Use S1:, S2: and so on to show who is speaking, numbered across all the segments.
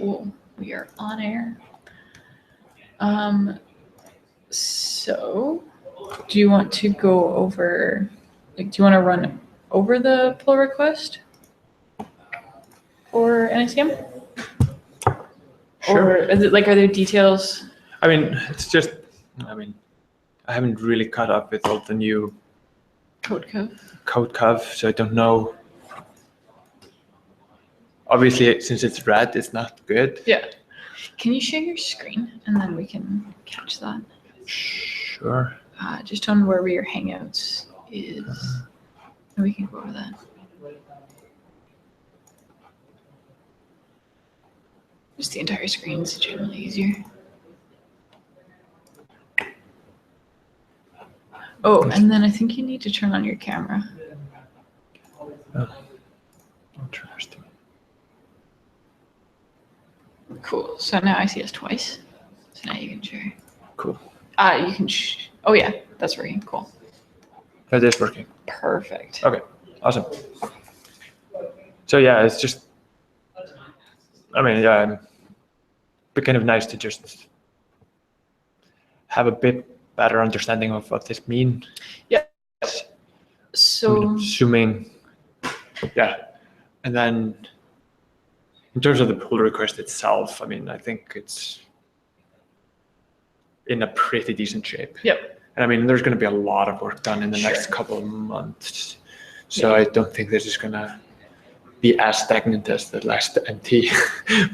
S1: Cool. We are on air. So do you want to go over, do you want to run over the pull request for NSEM?
S2: Sure.
S1: Or is it are there details?
S2: I mean, it's just, I haven't really caught up with all the new
S1: Code
S2: cov, so I don't know. Obviously, since it's red, it's not good.
S1: Yeah. Can you share your screen and then we can catch that?
S2: Sure.
S1: Just on wherever your Hangouts is. And we can go over that. Just the entire screen is generally easier. Oh, and then I think you need to turn on your camera.
S2: Oh, interesting.
S1: Cool. So now I see us twice. So now you can share.
S2: Cool.
S1: You can. Oh yeah, that's working. Cool.
S2: That is working.
S1: Perfect.
S2: Okay. Awesome. So yeah, it's just. But kind of nice to just have a bit better understanding of what this means.
S1: Yeah. So.
S2: Assuming. Yeah, and then in terms of the pull request itself, I think it's in a pretty decent shape.
S1: Yep.
S2: And there's going to be a lot of work done in the next couple of months. So I don't think this is going to be as stagnant as the last empty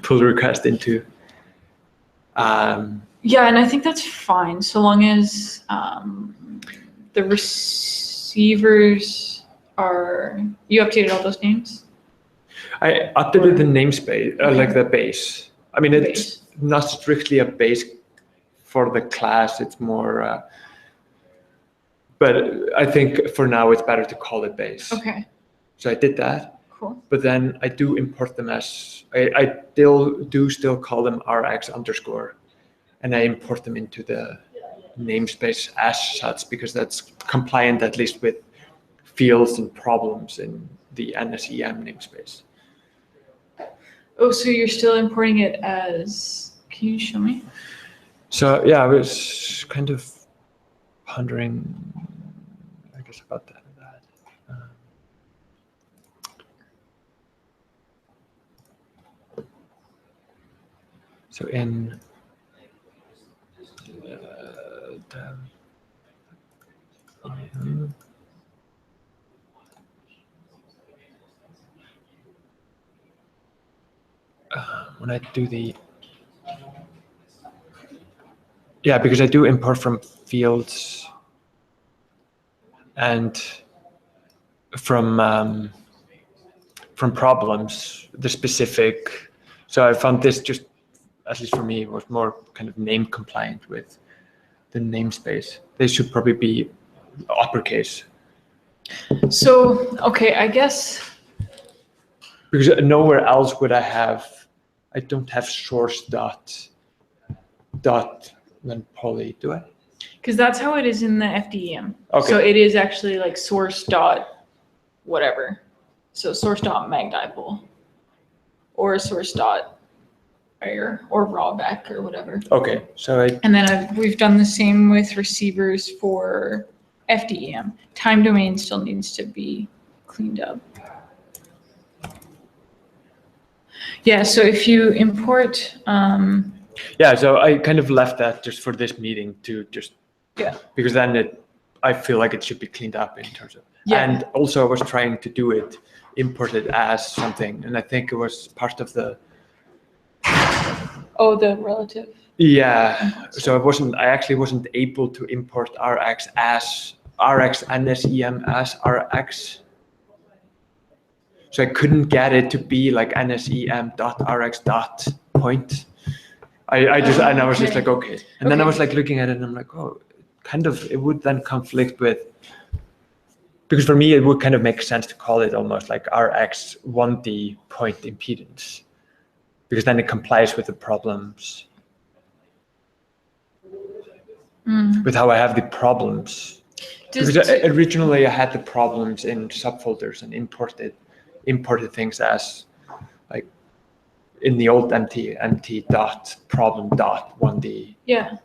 S2: pull request into.
S1: Yeah, and I think that's fine so long as the receivers are. You updated all those names?
S2: I updated the namespace, like the base. It's not strictly a base for the class. It's more, but I think for now it's better to call it base.
S1: Okay.
S2: So I did that.
S1: Cool.
S2: But then I do import them as, I still call them rx_, and I import them into the namespace as such because that's compliant at least with fields and problems in the NSEM namespace.
S1: Oh, so you're still importing it as, can you show me?
S2: So yeah, I was kind of pondering, I guess, about that. So in when I do because I do import from fields and from problems, the specific. So I found this just, at least for me, was more kind of name compliant with the namespace. They should probably be uppercase.
S1: So, okay, I guess.
S2: Because nowhere else would I don't have source dot then poly, do I?
S1: Because that's how it is in the FDEM.
S2: Okay.
S1: So it is actually like source dot whatever. So source dot magdipole or source dot error or rawback or whatever.
S2: Okay, so
S1: and then we've done the same with receivers for FDEM. Time domain still needs to be cleaned up. Yeah, so if you import.
S2: Yeah, so I kind of left that just for this meeting to just.
S1: Yeah.
S2: Because then I feel like it should be cleaned up in terms of.
S1: Yeah.
S2: And also I was trying to do it, import it as something, and I think it was part of the.
S1: Oh, the relative.
S2: Yeah, so I actually wasn't able to import RX NSEM as RX. So I couldn't get it to be like NSEM.RX.point. I was just like, okay. And then I was like looking at it and I'm like, oh, kind of, it would then conflict with, because for me, it would kind of make sense to call it almost like RX 1D point impedance, because then it complies with the problems, with how I have the problems. Because originally I had the problems in subfolders and imported things as like in the old empty dot problem dot 1D.
S1: Yeah.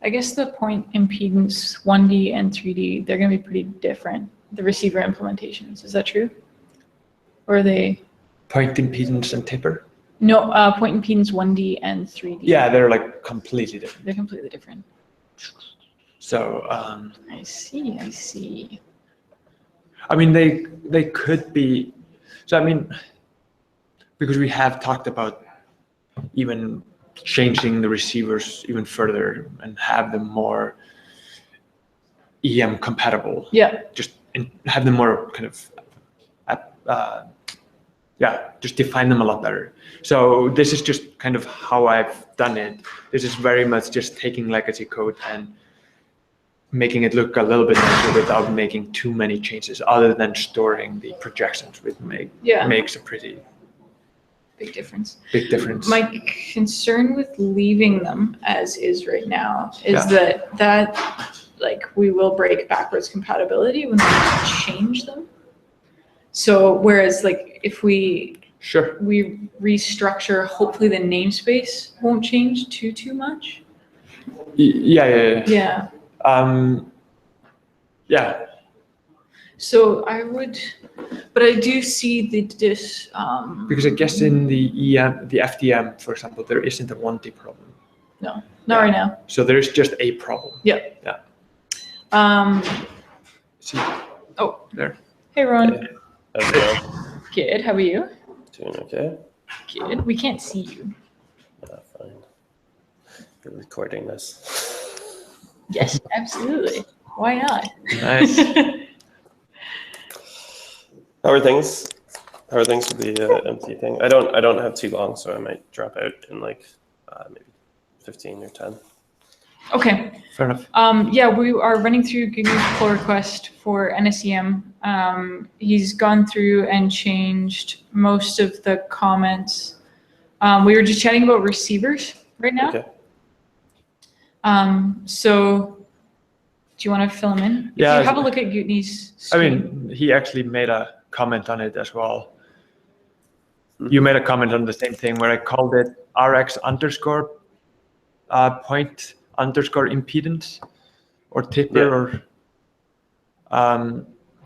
S1: I guess the point impedance 1D and 3D, they're going to be pretty different, the receiver implementations. Is that true? Or are they?
S2: Point impedance and tipper?
S1: No, point impedance 1D and 3D.
S2: Yeah, they're like completely different.
S1: They're completely different.
S2: So
S1: I see.
S2: I mean, they could be. So I mean, because we have talked about even changing the receivers even further and have them more EM compatible.
S1: Yeah.
S2: Just have them more kind of, just define them a lot better. So this is just kind of how I've done it. This is very much just taking legacy code and making it look a little bit nicer without making too many changes, other than storing the projections, which makes a pretty
S1: big difference. My concern with leaving them as is right now is that like we will break backwards compatibility when we change them. So whereas like if we restructure, hopefully the namespace won't change too much.
S2: Yeah.
S1: So I would, but I do see this.
S2: Because I guess in the FDM, for example, there isn't a 1D problem.
S1: No, not right now.
S2: So there is just a problem.
S1: Yeah.
S2: See.
S1: Oh.
S2: There.
S1: Hey, Rowan.
S3: Hey. How's it going?
S1: Good. How are you?
S3: Doing okay?
S1: Good. We can't see you.
S3: Fine. You're recording this.
S1: Yes, absolutely. Why not?
S2: Nice.
S3: How are things? How are things with the empty thing? I don't have too long, so I might drop out in like maybe 15 or 10.
S1: Okay.
S2: Fair enough.
S1: Yeah, we are running through Gudni's pull request for NSEM. He's gone through and changed most of the comments. We were just chatting about receivers right now.
S3: Okay.
S1: So do you want to fill him in?
S2: Yeah.
S1: If you have a look at Gudni's screen.
S2: I mean, he actually made a comment on it as well. You made a comment on the same thing where I called it RX underscore point underscore impedance or tipper so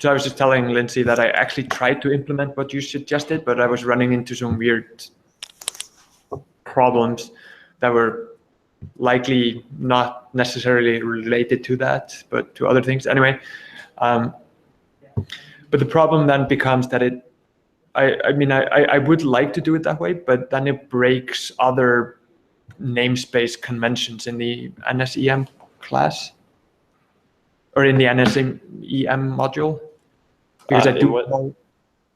S2: I was just telling Lindsey that I actually tried to implement what you suggested, but I was running into some weird problems that were likely not necessarily related to that, but to other things. Anyway, but the problem then becomes that I would like to do it that way, but then it breaks other namespace conventions in the NSEM class or in the NSEM module. Because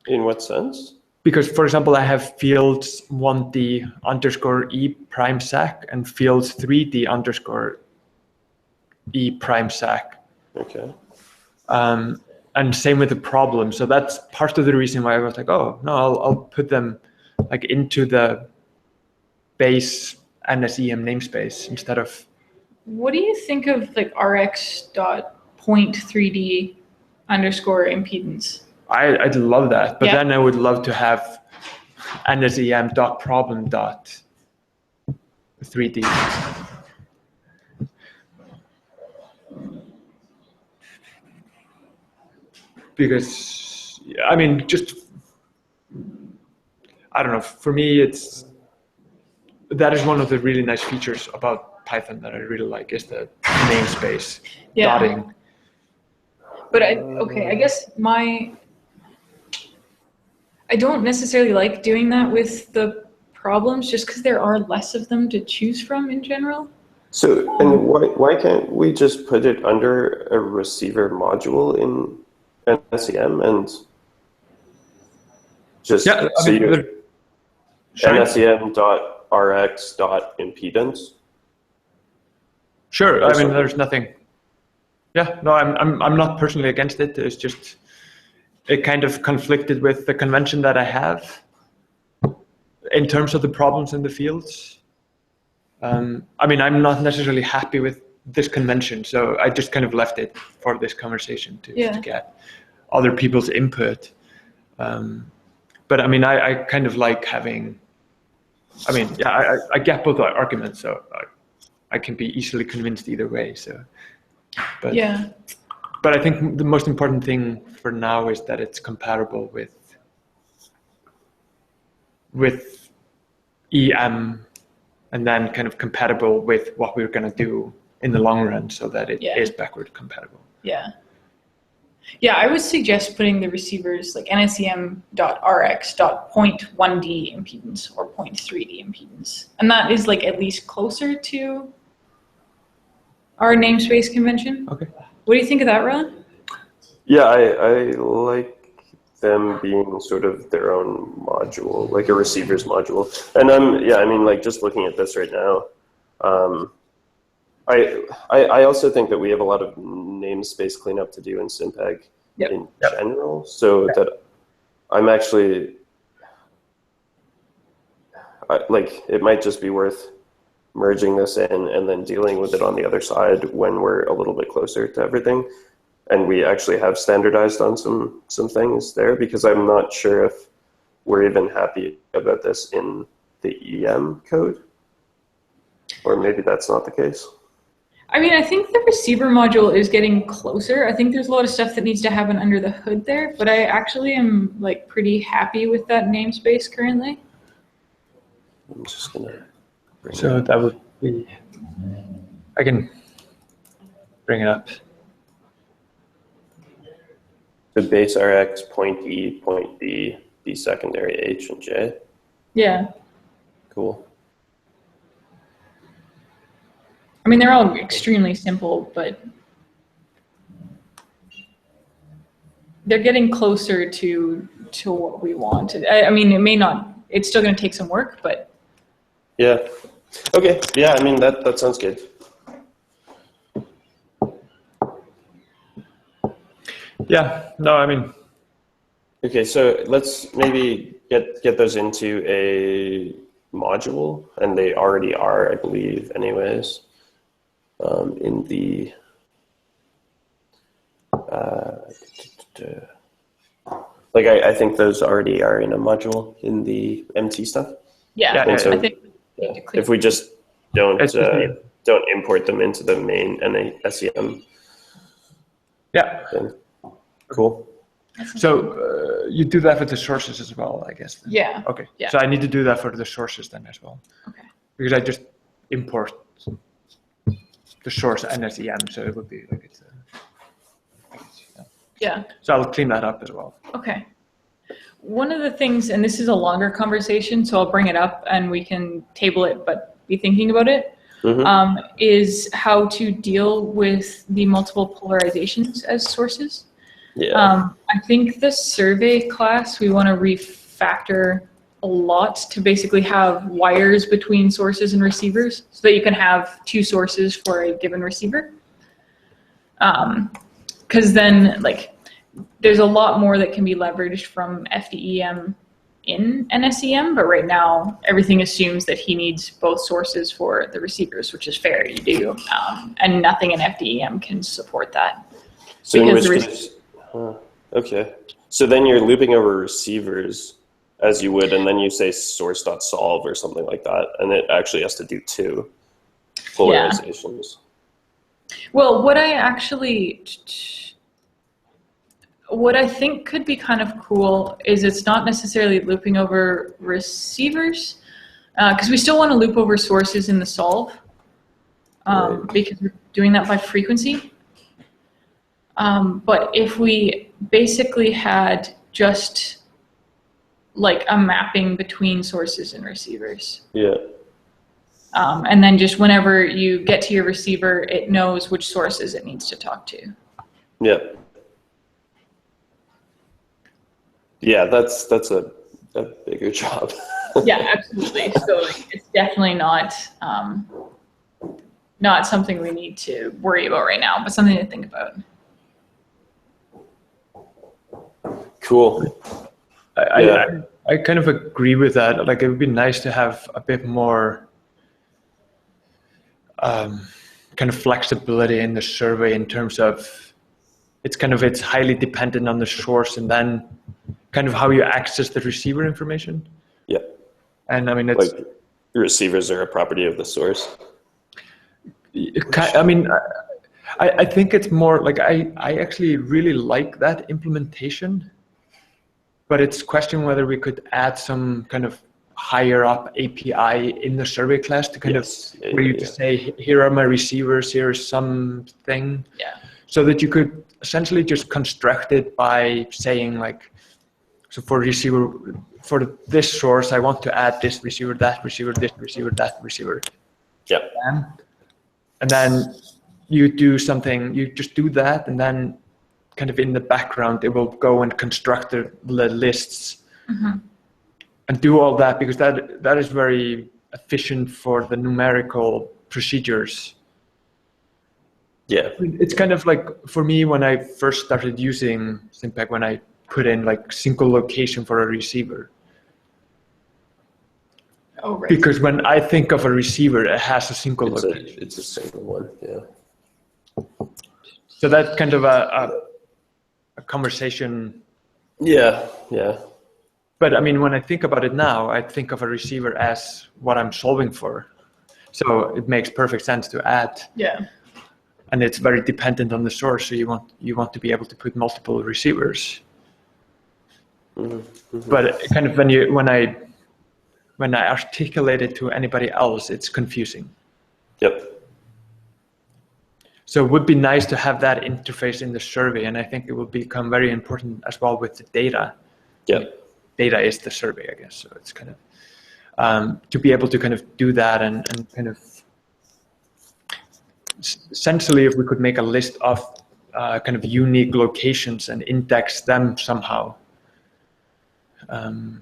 S3: in what sense?
S2: Because, for example, I have fields 1D underscore E prime sec and fields 3D underscore E prime sec.
S3: Okay.
S2: And same with the problem. So that's part of the reason why I was like, oh, no, I'll put them like into the base NSEM namespace instead of.
S1: What do you think of like rx.point3d underscore impedance?
S2: I'd love that, but then I would love to have NSEM.problem.3D. Because, I mean, I don't know, for me, that is one of the really nice features about Python that I really like is the namespace dotting.
S1: But I guess I don't necessarily like doing that with the problems just because there are less of them to choose from in general.
S3: So, and why can't we just put it under a receiver module in NSEM and just NSEM.rx.impedance?
S2: Sure. I mean, there's nothing. Yeah. No, I'm not personally against it. It's just it kind of conflicted with the convention that I have in terms of the problems in the fields. I mean, I'm not necessarily happy with this convention, so I just kind of left it for this conversation to get. other people's input. But I mean, I kind of like having, I mean, yeah, I get both arguments, so I can be easily convinced either way. So, but
S1: Yeah.
S2: But I think the most important thing for now is that it's compatible with EM, and then kind of compatible with what we're going to do in the long run, so that it is backward compatible.
S1: Yeah. Yeah, I would suggest putting the receivers like NSEM.RX.0.1D impedance or 0.3D impedance. And that is like at least closer to our namespace convention.
S2: Okay.
S1: What do you think of that, Rowan?
S3: Yeah, I like them being sort of their own module, like a receiver's module. And I mean, like just looking at this right now, I also think that we have a lot of namespace cleanup to do in SimPEG in general, so that I'm actually, like, it might just be worth merging this in and then dealing with it on the other side when we're a little bit closer to everything. And we actually have standardized on some things there, because I'm not sure if we're even happy about this in the EM code, or maybe that's not the case.
S1: I mean, I think the receiver module is getting closer. I think there's a lot of stuff that needs to happen under the hood there, but I actually am like pretty happy with that namespace currently.
S3: I'm just gonna bring
S2: So
S3: it.
S2: that would be, I can bring it up.
S3: The base RX, point E, point D, B secondary H and J.
S1: Yeah.
S3: Cool.
S1: I mean, they're all extremely simple, but they're getting closer to what we want. I mean, it may not, it's still going to take some work, but.
S3: Yeah. Okay. Yeah, I mean, that sounds good.
S2: Yeah, no, I mean.
S3: Okay, so let's maybe get those into a module, and they already are, I believe, anyways, in the like I think those already are in a module in the MT stuff.
S1: Yeah,
S3: And so
S1: I think
S3: if we just don't import them into the main SEM.
S2: Yeah.
S3: Then cool.
S2: So you do that with the sources as well, I guess. Then.
S1: Yeah.
S2: Okay.
S1: Yeah.
S2: So I need to do that for the sources then as well.
S1: Okay.
S2: Because I just import the source NSEM, so it would be like it's.
S1: Yeah.
S2: So I'll clean that up as well.
S1: Okay. One of the things, and this is a longer conversation, so I'll bring it up and we can table it, but be thinking about it, is how to deal with the multiple polarizations as sources.
S3: Yeah.
S1: I think the survey class, we want to refactor a lot to basically have wires between sources and receivers so that you can have two sources for a given receiver. Because then, like, there's a lot more that can be leveraged from FDEM in NSEM, but right now everything assumes that he needs both sources for the receivers, which is fair, you do, and nothing in FDEM can support that.
S3: So in which case, okay. So then you're looping over receivers as you would, and then you say source.solve or something like that, and it actually has to do two polarizations.
S1: Yeah. Well, what I think could be kind of cool is it's not necessarily looping over receivers, because we still want to loop over sources in the solve, because we're doing that by frequency. But if we basically had just like a mapping between sources and receivers.
S3: Yeah.
S1: And then just whenever you get to your receiver, it knows which sources it needs to talk to.
S3: Yeah. Yeah, that's a bigger job.
S1: Yeah, absolutely. So it's definitely not something we need to worry about right now, but something to think about.
S3: Cool.
S2: I kind of agree with that. Like, it would be nice to have a bit more kind of flexibility in the survey in terms of it's highly dependent on the source and then kind of how you access the receiver information.
S3: Yeah.
S2: And I mean, it's
S3: like receivers are a property of the source.
S2: I mean, I think it's more like I actually really like that implementation, but it's question whether we could add some kind of higher up API in the survey class to kind of where you just say, here are my receivers, here's something.
S1: Yeah.
S2: So that you could essentially just construct it by saying like, so for receiver, for this source, I want to add this receiver, that receiver, this receiver, that receiver.
S3: Yeah.
S2: And then you do something, you just do that, and then kind of in the background, it will go and construct the lists and do all that, because that is very efficient for the numerical procedures.
S3: Yeah.
S2: It's kind of like, for me, when I first started using SimPEG, when I put in like single location for a receiver.
S1: Oh, right.
S2: Because when I think of a receiver, it has a single location.
S3: It's a single one, yeah.
S2: So that's kind of a conversation.
S3: Yeah, yeah.
S2: But I mean, when I think about it now, I think of a receiver as what I'm solving for. So it makes perfect sense to add.
S1: Yeah.
S2: And it's very dependent on the source. So you want to be able to put multiple receivers. But kind of when I articulate it to anybody else, it's confusing.
S3: Yep.
S2: So it would be nice to have that interface in the survey, and I think it will become very important as well with the data.
S3: Yeah.
S2: Data is the survey, I guess. So it's kind of to be able to kind of do that and kind of essentially, if we could make a list of kind of unique locations and index them somehow. Kind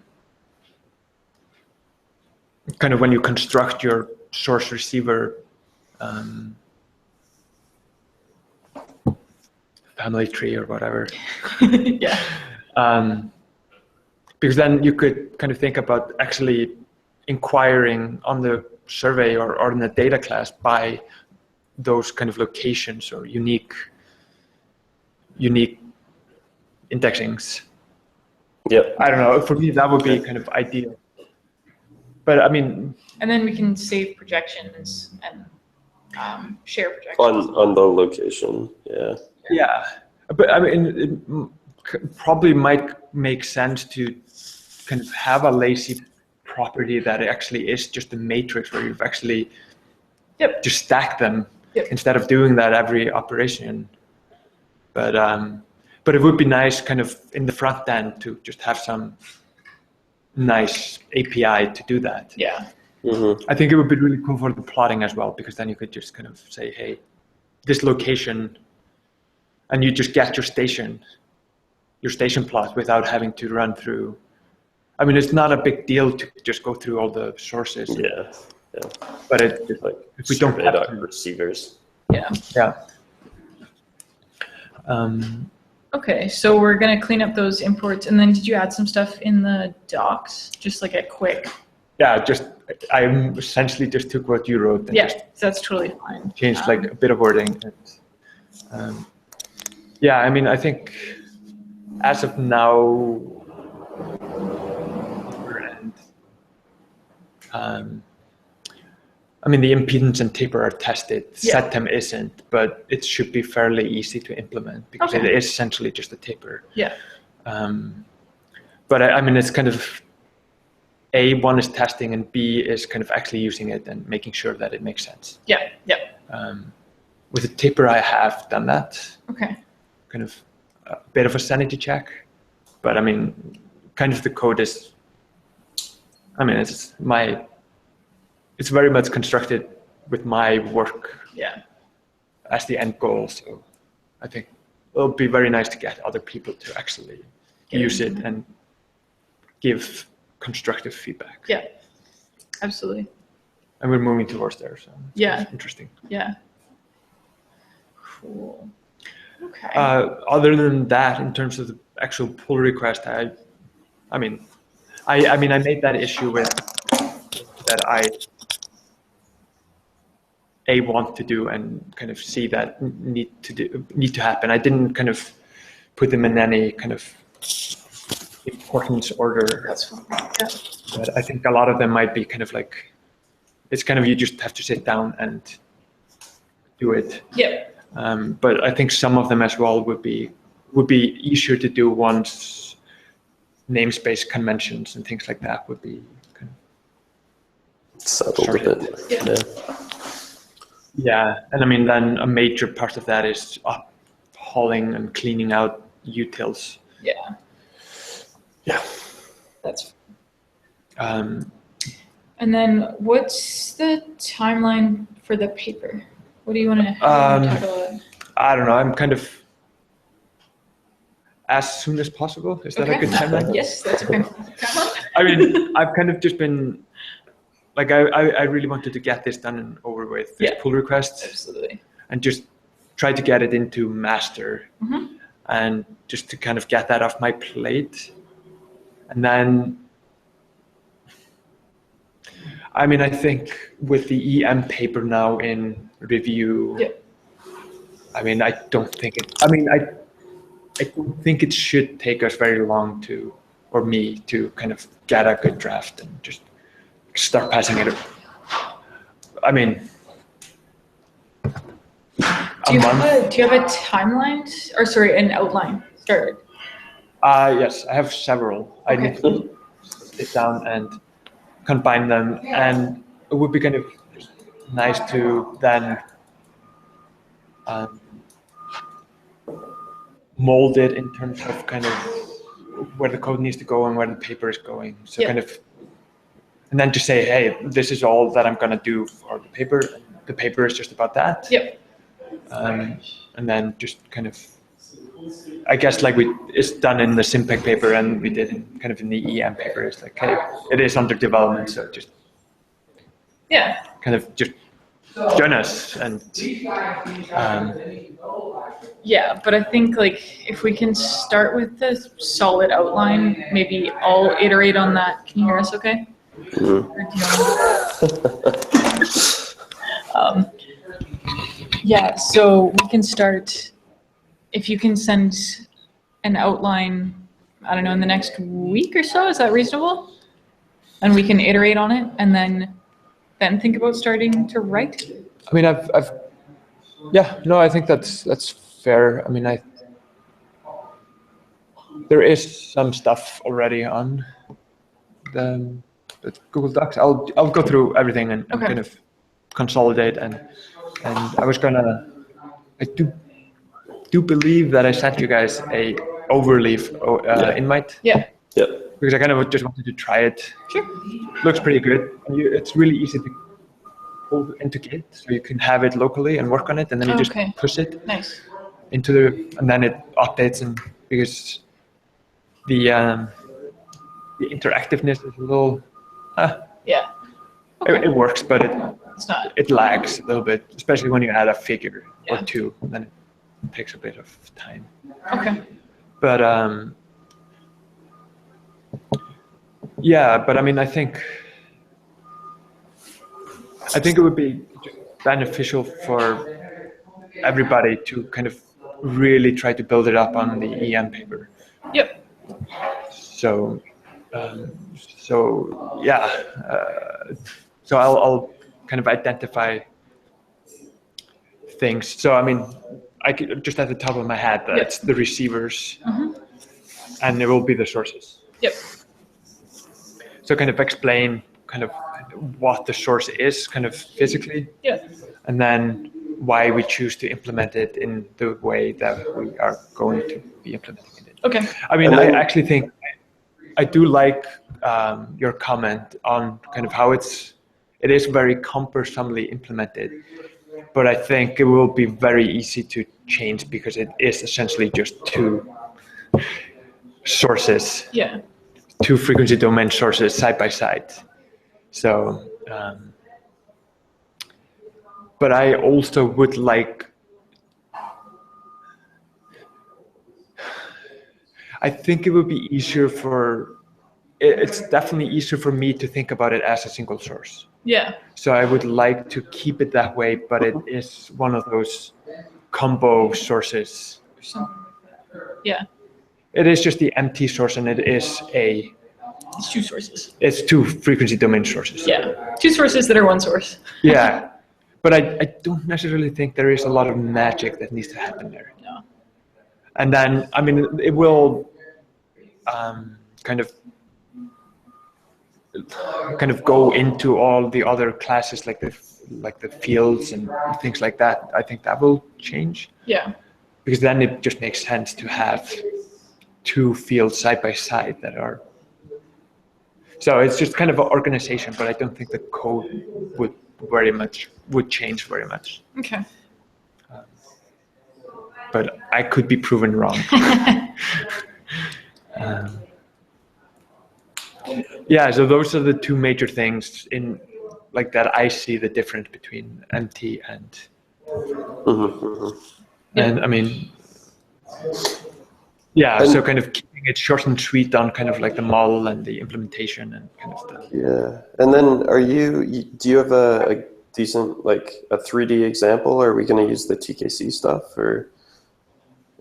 S2: of when you construct your source receiver family tree or whatever.
S1: Yeah.
S2: Because then you could kind of think about actually inquiring on the survey or in the data class by those kind of locations or unique indexings.
S3: Yep.
S2: I don't know. For me, that would be kind of ideal. But I mean,
S1: and then we can save projections and share projections
S3: on the location. Yeah.
S2: Yeah, but I mean, it probably might make sense to kind of have a lazy property that actually is just a matrix where you've actually just stacked them instead of doing that every operation. But it would be nice kind of in the front end to just have some nice API to do that.
S1: Yeah.
S2: I think it would be really cool for the plotting as well, because then you could just kind of say, hey, this location, and you just get your station plot without having to run through. I mean, it's not a big deal to just go through all the sources.
S3: Yeah. Yeah.
S2: But it's like, if we don't have to,
S3: receivers.
S1: Yeah.
S2: Yeah.
S1: Okay, so we're gonna clean up those imports, and then did you add some stuff in the docs? Just like a quick.
S2: Yeah, I essentially just took what you wrote. And
S1: that's totally fine.
S2: Changed like a bit of wording. And, yeah, I mean, I think as of now, I mean, the impedance and taper are tested. Sept isn't, but it should be fairly easy to implement because it is essentially just a taper.
S1: Yeah.
S2: But I mean, it's kind of A, one is testing, and B is kind of actually using it and making sure that it makes sense.
S1: Yeah. Yeah.
S2: With the taper, I have done that.
S1: Okay.
S2: Kind of a bit of a sanity check, but I mean, kind of the code is. I mean, it's very much constructed with my work as the end goal. So I think it'll be very nice to get other people to actually use it and give constructive feedback.
S1: Yeah, absolutely.
S2: And we're moving towards there. So it's interesting.
S1: Yeah. Cool. Okay.
S2: Other than that, in terms of the actual pull request, I mean, I made that issue with that want to do and kind of see that need to happen. I didn't kind of put them in any kind of importance order.
S1: That's fine. Yeah.
S2: But I think a lot of them might be kind of like, it's kind of, you just have to sit down and do it.
S1: Yeah.
S2: But I think some of them as well would be easier to do once namespace conventions and things like that would be kind of
S3: settled a bit.
S1: Yeah.
S2: Yeah, and I mean, then a major part of that is hauling and cleaning out utils.
S1: Yeah.
S3: Yeah.
S1: That's.
S2: Um,
S1: And then what's the timeline for the paper? What do you want to tackle it?
S2: I don't know. I'm kind of as soon as possible. Is that a good timeline?
S1: Yes, that's okay.
S2: I mean, I've kind of just been like, I really wanted to get this done and over with. This pull request.
S1: Absolutely.
S2: And just try to get it into master, and just to kind of get that off my plate. And then, I mean, I think with the EM paper now in review, I mean, I don't think it should take us very long or me to kind of get a good draft and just start passing it. I mean,
S1: do you have a timeline, or sorry, an outline started?
S2: Yes, I have several. I need to sit down and combine them, and it would be kind of nice to then mold it in terms of kind of where the code needs to go and where the paper is going. So kind of, and then to say, hey, this is all that I'm going to do for the paper. The paper is just about that.
S1: Yep.
S2: And then just kind of, I guess like it's done in the SimPEG paper and we did kind of in the EM paper. It's like, hey, it is under development, so just kind of just join us. And
S1: yeah, but I think like if we can start with the solid outline, maybe I'll iterate on that. Can you hear us okay? Yeah, so we can start, if you can send an outline, I don't know, in the next week or so, is that reasonable? And we can iterate on it and then think about starting to write?
S2: I mean, I think that's fair. I mean, there is some stuff already on the Google Docs. I'll go through everything and kind of consolidate and I do believe that I sent you guys a overleaf invite.
S1: Yeah.
S2: Because I kind of just wanted to try it.
S1: Sure.
S2: Looks pretty good. It's really easy to pull into Git, so you can have it locally and work on it, and then you just push it into and then it updates. And because the interactiveness is a little, it works, but it lags a little bit, especially when you add a figure or two, and then it takes a bit of time.
S1: Okay.
S2: But but I mean, I think it would be beneficial for everybody to kind of really try to build it up on the EM paper.
S1: Yep.
S2: So I'll kind of identify things. So I mean, I could just at the top of my head, that's the receivers, and it will be the sources.
S1: Yep.
S2: So kind of explain kind of what the source is kind of physically.
S1: Yeah.
S2: And then why we choose to implement it in the way that we are going to be implementing it.
S1: Okay.
S2: I mean, I actually think I do like your comment on kind of how it is very cumbersomely implemented, but I think it will be very easy to change because it is essentially just two sources.
S1: Yeah.
S2: Two frequency domain sources side by side. So, but I also would like, I think it would be easier for it's definitely easier for me to think about it as a single source.
S1: Yeah.
S2: So I would like to keep it that way, but it is one of those combo sources.
S1: Yeah.
S2: It is just the empty source, and it is
S1: It's two sources.
S2: It's two frequency domain sources.
S1: Yeah. Two sources that are one source.
S2: Yeah. But I don't necessarily think there is a lot of magic that needs to happen there.
S1: No.
S2: And then, I mean, it will kind of go into all the other classes, like the fields and things like that. I think that will change.
S1: Yeah.
S2: Because then it just makes sense to have two fields side by side that are. So it's just kind of an organization, but I don't think the code would change very much.
S1: Okay.
S2: But I could be proven wrong. Yeah, so those are the two major things in like that I see the difference between MT and and I mean, yeah, so kind of keeping it short and sweet on kind of like the model and the implementation and kind of stuff.
S3: Yeah, and then do you have a decent, like a 3D example, or are we going to use the TKC stuff, or?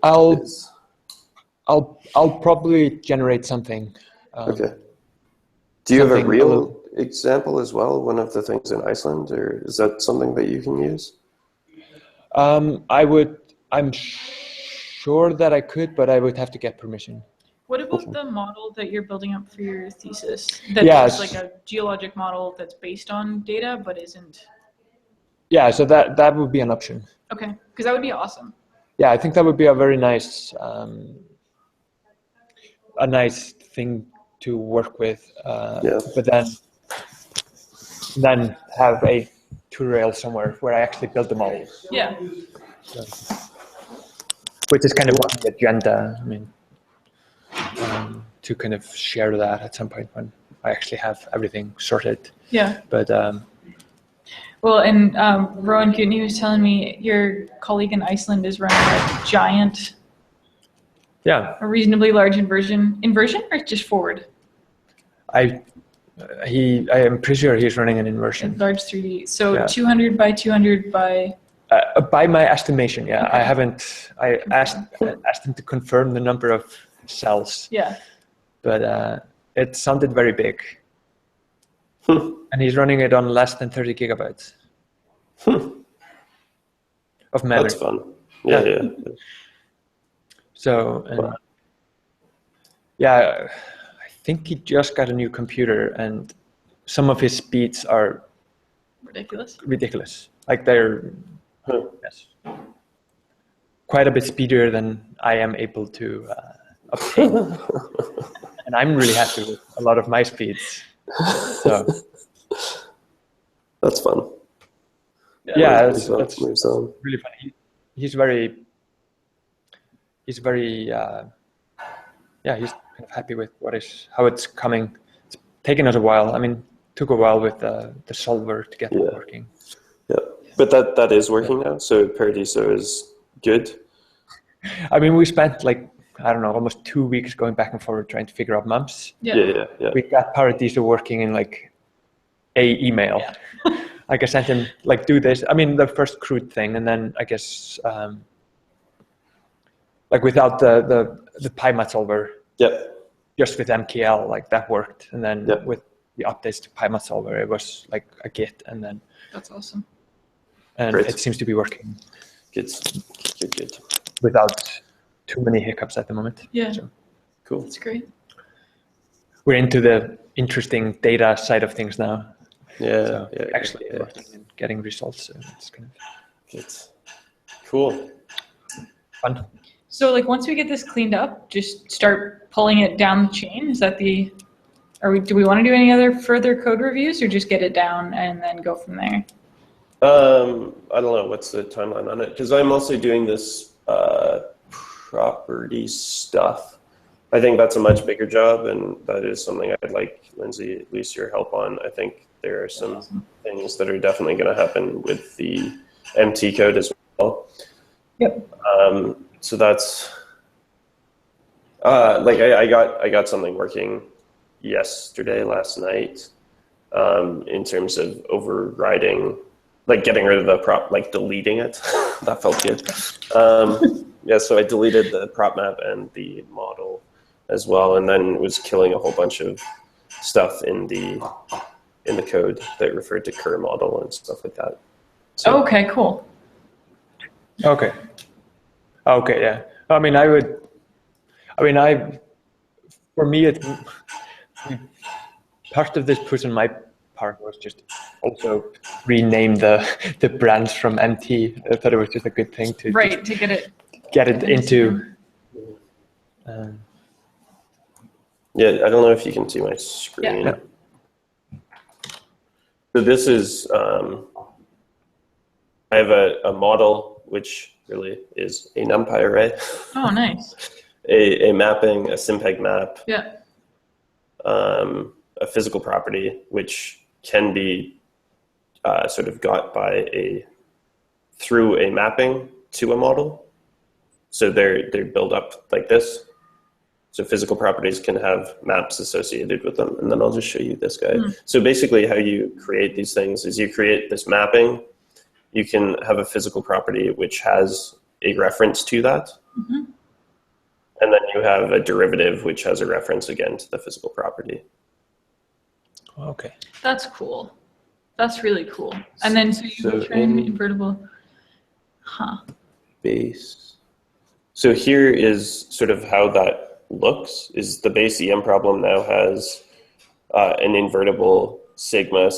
S2: I'll probably generate something.
S3: Okay. Do you have a real example as well? One of the things in Iceland, or is that something that you can use?
S2: I'm sure that I could, but I would have to get permission.
S1: What about the model that you're building up for your thesis? That's like a geologic model that's based on data, but isn't.
S2: Yeah, so that would be an option.
S1: Okay, because that would be awesome.
S2: Yeah, I think that would be a very nice, thing to work with. But then have a tutorial somewhere where I actually build the model.
S1: Yeah.
S2: So, which is kind of on the agenda. I mean, to kind of share that at some point when I actually have everything sorted.
S1: Yeah.
S2: But
S1: well, and Rowan Gudni was telling me your colleague in Iceland is running a giant, a reasonably large inversion or just forward?
S2: I am pretty sure he's running an inversion.
S1: Large 3D. So 200 by 200 by.
S2: By my estimation, yeah.
S1: Okay.
S2: I haven't. I asked him to confirm the number of cells.
S1: Yeah.
S2: But it sounded very big. And he's running it on less than 30 gigabytes of memory.
S3: That's fun. Yeah.
S2: So, I think he just got a new computer, and some of his speeds are ridiculous. Like they're quite a bit speedier than I am able to obtain. And I'm really happy with a lot of my speeds. So
S3: that's fun.
S2: Yeah, that's really fun. He's very he's kind of happy with how it's coming. It's taken us a while. I mean, took a while with the solver to get it working.
S3: Yeah, but that is working now. So Paradiso is good.
S2: I mean, we spent almost 2 weeks going back and forth trying to figure out mumps.
S3: Yeah.
S2: We got Paradiso working in like a email. Yeah. Like I sent him do this. I mean, the first crude thing, and then I guess without the PyMat solver.
S3: Yep.
S2: Just with MKL, that worked, and then with the updates to PyMat solver, it was like a Git, and then.
S1: That's awesome.
S2: And Great. It seems to be working.
S3: Good.
S2: Without too many hiccups at the moment.
S1: Yeah.
S2: So,
S3: cool.
S1: That's great.
S2: We're into the interesting data side of things now.
S3: Yeah.
S2: Actually working and getting results. So it's kind of
S3: good. Cool.
S2: Fun.
S1: So once we get this cleaned up, just start pulling it down the chain. Is that do we want to do any other further code reviews, or just get it down and then go from there?
S3: I don't know. What's the timeline on it? Because I'm also doing this property stuff. I think that's a much bigger job, and that is something I'd like, Lindsey, at least your help on. I think there are some things that are definitely going to happen with the MT code as well.
S1: Yep.
S3: So that's I got something working last night, in terms of overriding, like getting rid of the prop, like deleting it. That felt good. Yeah, so I deleted the prop map and the model as well, and then was killing a whole bunch of stuff in the code that referred to cur model and stuff like that. So,
S1: Okay, cool.
S2: Okay. Okay, yeah. I mean, for me, part of this push on my part was just also rename the branch from MT. I thought it was just a good thing to
S1: Right, to get it
S2: into.
S3: Yeah, I don't know if you can see my screen.
S2: Yeah.
S3: So this is, I have a model, which really is a NumPy array.
S1: Oh, nice.
S3: a mapping, a SimPEG map.
S1: Yeah.
S3: A physical property, which can be sort of got through a mapping to a model. So they're built up like this. So physical properties can have maps associated with them. And then I'll just show you this guy. So basically how you create these things is you create this mapping. You can have a physical property which has a reference to that. And then you have a derivative which has a reference again to the physical property.
S2: Okay.
S1: That's cool. That's really cool. And then so you train invertible.
S3: Base. So here is sort of how that looks. Is the base EM problem now has an invertible sigma,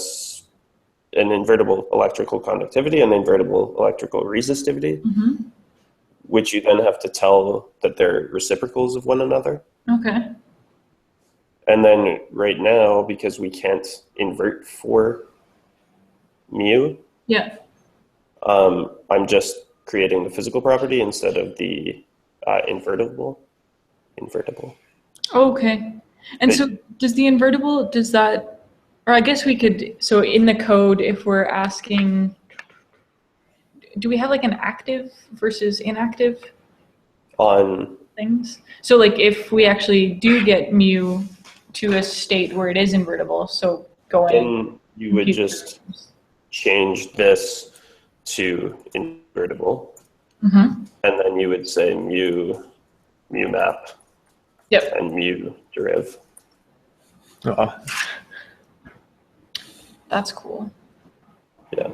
S3: an invertible electrical conductivity, and invertible electrical resistivity, which you then have to tell that they're reciprocals of one another.
S1: Okay.
S3: And then right now, because we can't invert for mu,
S1: yeah,
S3: I'm just creating the physical property instead of the invertible.
S1: Okay. And so does the invertible, does that, or I guess we could, so in the code, if we're asking, do we have like an active versus inactive
S3: on
S1: things? So like if we actually do get mu to a state where it is invertible, so
S3: then you would just change this to invertible, and then you would say mu map, and mu deriv.
S1: That's cool.
S3: Yeah.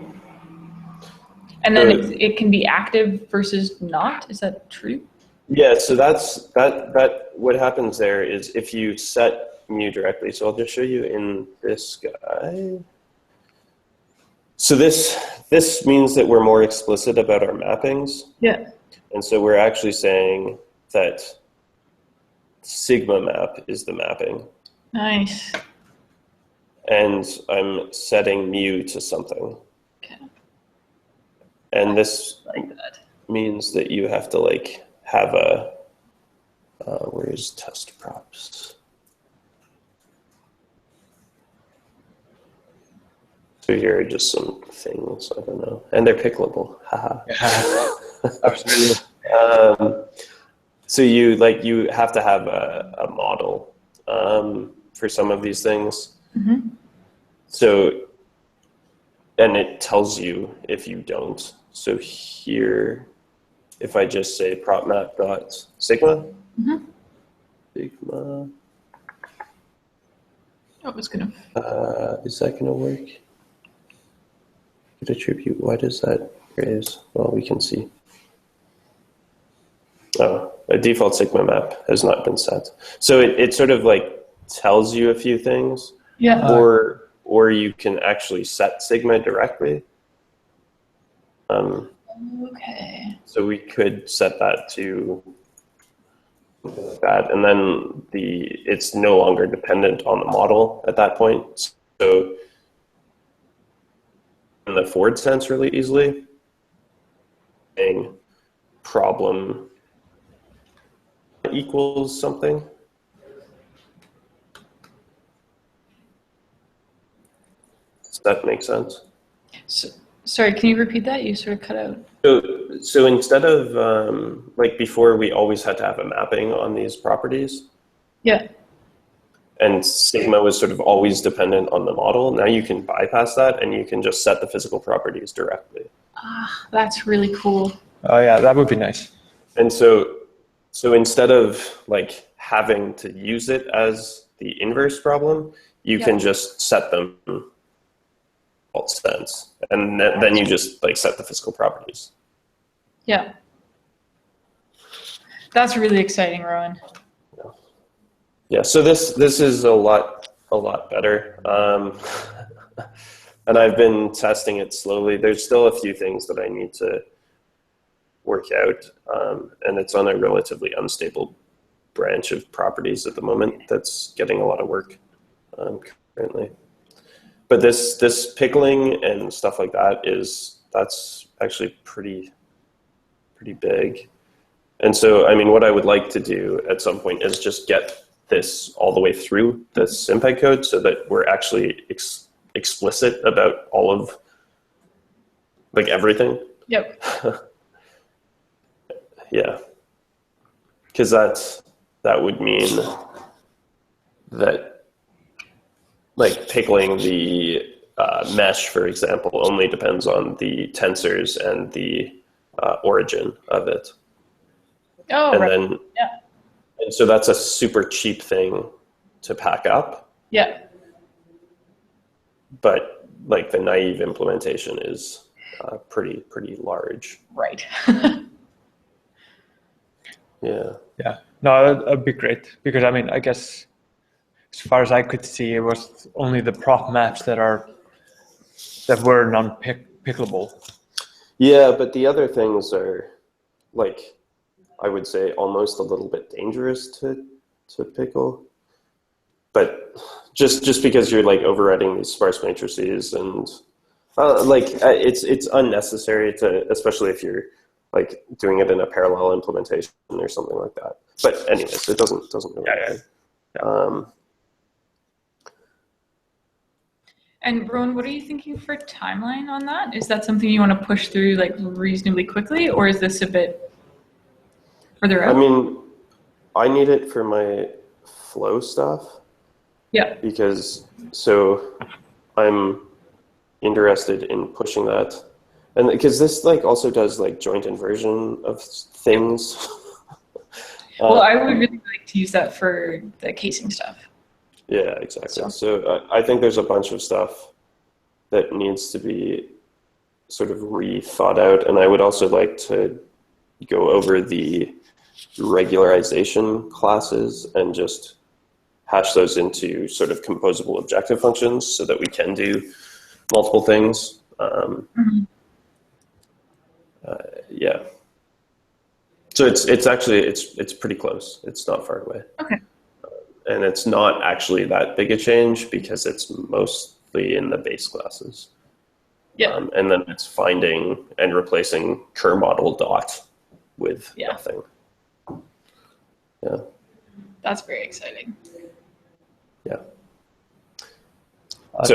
S1: And then it can be active versus not. Is that true?
S3: Yeah. So that's what happens there is if you set mu directly. So I'll just show you in this guy. So this means that we're more explicit about our mappings.
S1: Yeah.
S3: And so we're actually saying that sigma map is the mapping.
S1: Nice.
S3: And I'm setting mu to something.
S1: Okay.
S3: And this
S1: like that
S3: means that you have to like have a, where's test props? So here are just some things, I don't know. And they're pickleable, haha.
S2: Absolutely.
S3: So you have to have a model for some of these things. So, and it tells you if you don't. So here, if I just say prop map dot sigma, sigma.
S1: Oh, it's gonna.
S3: Is that gonna work? Could attribute. Why does that raise? Well, we can see. Oh, a default sigma map has not been set. So it sort of like tells you a few things.
S1: Yeah.
S3: Or you can actually set sigma directly.
S1: Okay.
S3: So we could set that to that, and then it's no longer dependent on the model at that point. So in the forward sense really easily, saying problem equals something. Does that make sense?
S1: So, sorry, can you repeat that? You sort of cut out.
S3: So instead of like before, we always had to have a mapping on these properties.
S1: Yeah.
S3: and sigma was sort of always dependent on the model. Now you can bypass that and you can just set the physical properties directly.
S1: Ah, that's really cool.
S2: Oh yeah, that would be nice.
S3: And so instead of like having to use it as the inverse problem, you can just set them default sense, and then you just like set the physical properties.
S1: Yeah. That's really exciting, Rowan.
S3: Yeah, so this is a lot better. And I've been testing it slowly. There's still a few things that I need to work out, and it's on a relatively unstable branch of properties at the moment that's getting a lot of work currently. But this pickling and stuff like that that's actually pretty big. And so, I mean, what I would like to do at some point is just get this all the way through the SimPEG code so that we're actually explicit about all of like everything.
S1: Yep.
S3: Yeah. Because that would mean that like pickling the mesh, for example, only depends on the tensors and the origin of it.
S1: Oh,
S3: and
S1: right.
S3: Then,
S1: yeah.
S3: And so that's a super cheap thing to pack up.
S1: Yeah.
S3: But like the naive implementation is pretty large.
S1: Right.
S3: Yeah.
S2: Yeah. No, that'd be great, because I mean, I guess as far as I could see, it was only the prop maps that were non-pickable.
S3: Yeah, but the other things are like, I would say almost a little bit dangerous to pickle. But just because you're like overriding these sparse matrices and it's unnecessary to, especially if you're like doing it in a parallel implementation or something like that. But anyways, it doesn't really matter. Yeah.
S1: And Rowan, what are you thinking for timeline on that? Is that something you want to push through like reasonably quickly, or is this a bit further out?
S3: I mean, I need it for my flow stuff.
S1: Yeah.
S3: Because so I'm interested in pushing that, and because this like also does like joint inversion of things.
S1: Well, I would really like to use that for the casing stuff.
S3: Yeah, exactly. So I think there's a bunch of stuff that needs to be sort of re-thought out, and I would also like to go over the regularization classes and just hash those into sort of composable objective functions so that we can do multiple things. Yeah. So it's actually pretty close. It's not far away.
S1: Okay.
S3: And it's not actually that big a change because it's mostly in the base classes.
S1: Yeah.
S3: And then it's finding and replacing cur model dot with nothing. Yeah.
S1: That's very exciting.
S3: Yeah. So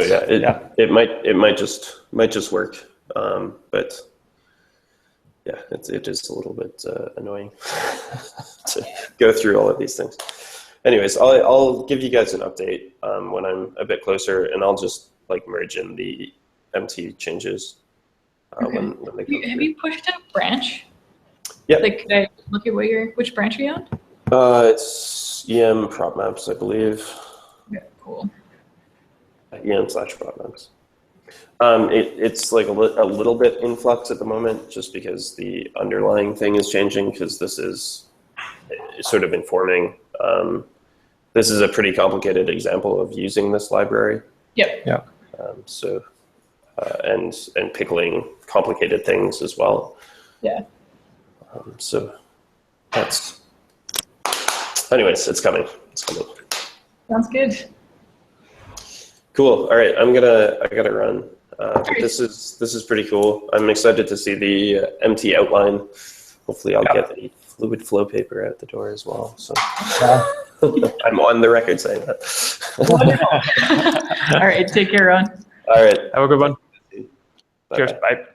S3: it might just work, but yeah, it is a little bit annoying to go through all of these things. Anyways, I'll give you guys an update when I'm a bit closer, and I'll just like merge in the MT changes when they come.
S1: Have you pushed a branch?
S3: Yeah.
S1: Like, could I look at which branch are you on?
S3: It's EM prop maps, I believe.
S1: Yeah, cool.
S3: EM/prop maps. It's like a little bit in flux at the moment, just because the underlying thing is changing, because this is sort of informing. This is a pretty complicated example of using this library.
S1: Yep.
S2: Yeah.
S3: And pickling complicated things as well.
S1: Yeah.
S3: So that's. Anyways, it's coming. It's coming.
S1: Sounds good.
S3: Cool. All right, I gotta run. This is pretty cool. I'm excited to see the MT outline. Hopefully, I'll get the fluid flow paper out the door as well. So I'm on the record saying that.
S1: All right, take care, Ron.
S3: All right,
S2: have a good one.
S3: Bye.
S2: Cheers. Bye.